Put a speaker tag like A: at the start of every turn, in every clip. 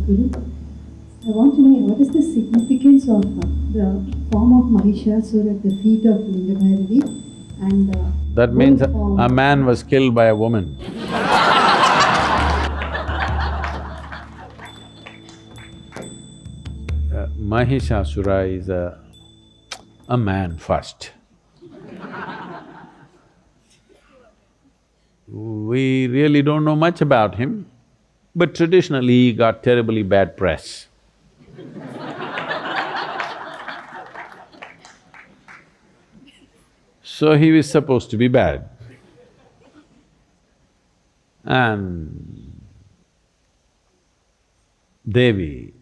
A: Sadhguru. I want to know what is the significance of the form of Mahishasura at the feet of Linga Bhairavi and
B: That means a man was killed by a woman. Mahishasura is a man first. We really don't know much about him, but traditionally he got terribly bad press. So he was supposed to be bad. And Devi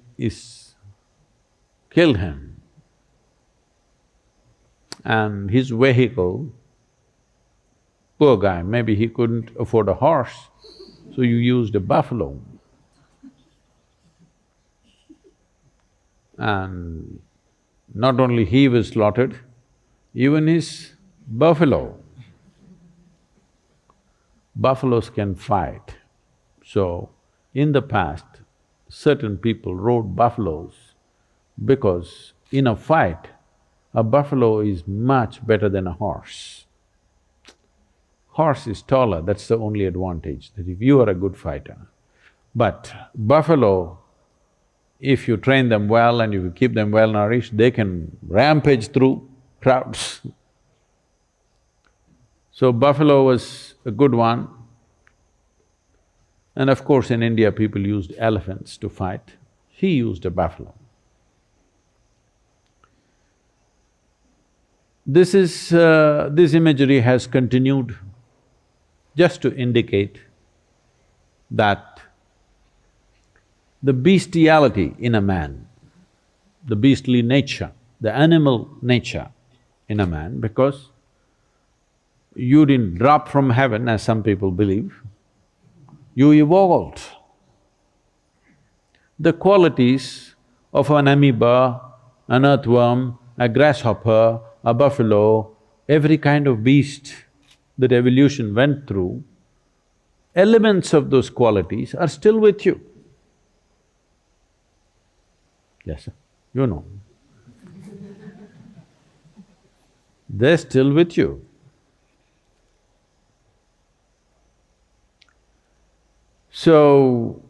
B: killed him. And his vehicle, poor guy, maybe he couldn't afford a horse, so you used a buffalo. And not only he was slaughtered, even his buffalo. Buffaloes can fight. So, in the past, certain people rode buffaloes because in a fight, a buffalo is much better than a horse. Horse is taller, that's the only advantage, that if you are a good fighter. But buffalo, if you train them well and if you keep them well nourished, they can rampage through crowds. So buffalo was a good one. And of course in India people used elephants to fight. He used a buffalo. This imagery has continued just to indicate that the bestiality in a man, the beastly nature, the animal nature in a man, because you didn't drop from heaven as some people believe, you evolved. The qualities of an amoeba, an earthworm, a grasshopper, a buffalo, every kind of beast that evolution went through, elements of those qualities are still with you. Yes, sir, you know. They're still with you. So,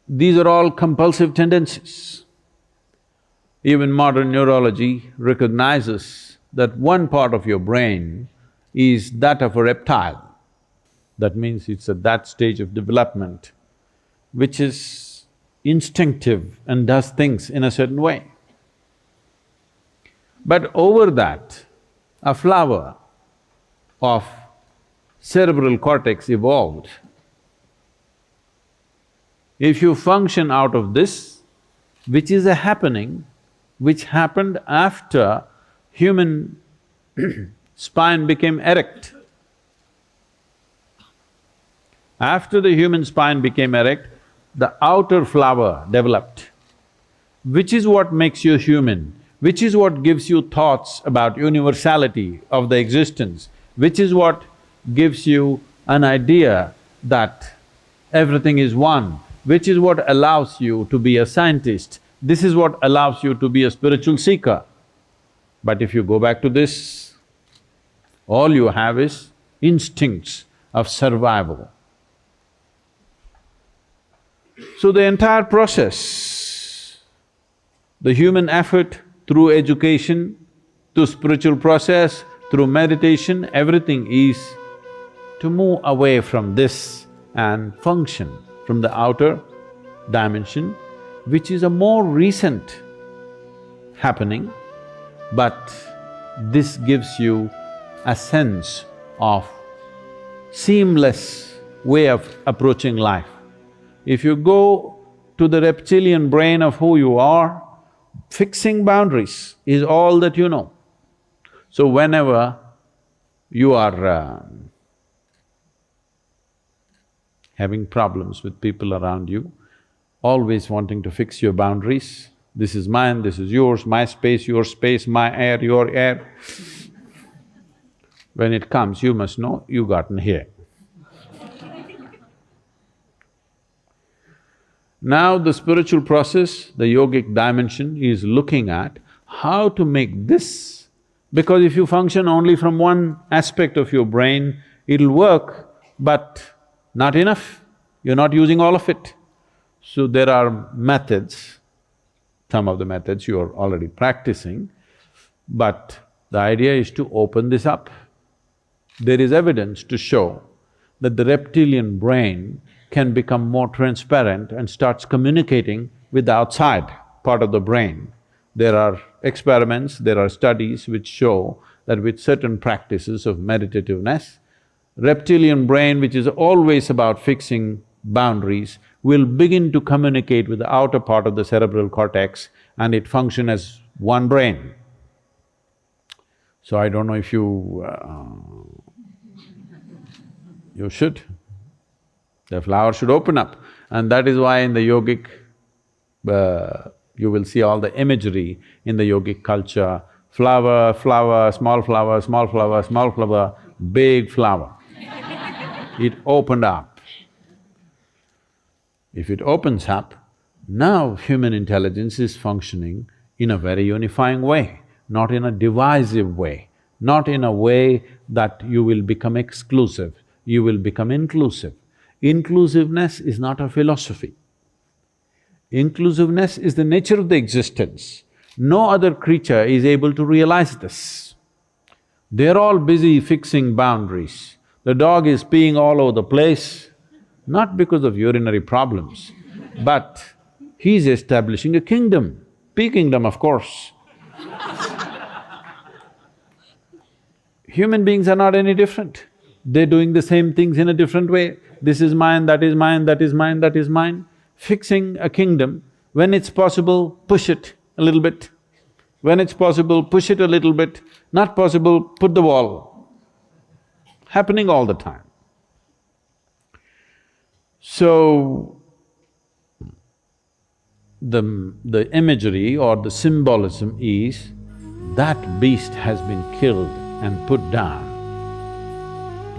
B: these are all compulsive tendencies. Even modern neurology recognizes that one part of your brain is that of a reptile. That means it's at that stage of development which is instinctive and does things in a certain way. But over that, a flower of cerebral cortex evolved. If you function out of this, which is a happening, which happened after human spine became erect. After the human spine became erect, the outer flower developed, which is what makes you human, which is what gives you thoughts about universality of the existence, which is what gives you an idea that everything is one, which is what allows you to be a scientist, this is what allows you to be a spiritual seeker. But if you go back to this, all you have is instincts of survival. So the entire process, the human effort through education, through spiritual process, through meditation, everything is to move away from this and function from the outer dimension, which is a more recent happening, but this gives you a sense of seamless way of approaching life. If you go to the reptilian brain of who you are, fixing boundaries is all that you know. So whenever you are having problems with people around you, always wanting to fix your boundaries, this is mine, this is yours, my space, your space, my air, your air. When it comes, you must know you gotten here. Now the spiritual process, the yogic dimension is looking at how to make this, because if you function only from one aspect of your brain, it'll work, but not enough, you're not using all of it. So there are methods, some of the methods you are already practicing, but the idea is to open this up. There is evidence to show that the reptilian brain can become more transparent and starts communicating with the outside part of the brain. There are experiments, there are studies which show that with certain practices of meditativeness, reptilian brain, which is always about fixing boundaries, will begin to communicate with the outer part of the cerebral cortex and it function as one brain. So I don't know if you should. The flower should open up, and that is why in the yogic, you will see all the imagery in the yogic culture, flower, flower, small flower, small flower, small flower, big flower. It opened up. If it opens up, now human intelligence is functioning in a very unifying way, not in a divisive way, not in a way that you will become exclusive, you will become inclusive. Inclusiveness is not a philosophy. Inclusiveness is the nature of the existence. No other creature is able to realize this. They're all busy fixing boundaries. The dog is peeing all over the place, not because of urinary problems, but he's establishing a kingdom, pea kingdom, of course. Human beings are not any different. They're doing the same things in a different way. This is mine, that is mine, that is mine, that is mine. Fixing a kingdom, when it's possible, push it a little bit. When it's possible, push it a little bit. Not possible, put the wall. Happening all the time. So, the imagery or the symbolism is that beast has been killed and put down.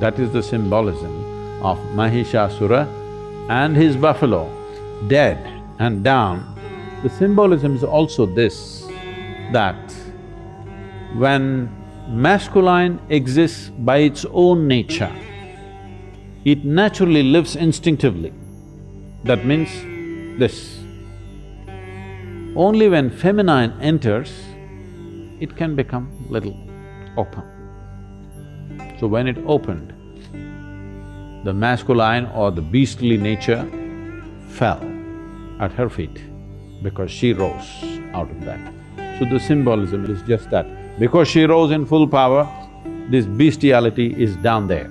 B: That is the symbolism of Mahishasura and his buffalo, dead and down. The symbolism is also this, that when masculine exists by its own nature, it naturally lives instinctively. That means this. Only when feminine enters, it can become little open. So when it opened, the masculine or the beastly nature fell at her feet because she rose out of that. So the symbolism is just that. Because she rose in full power, this bestiality is down there.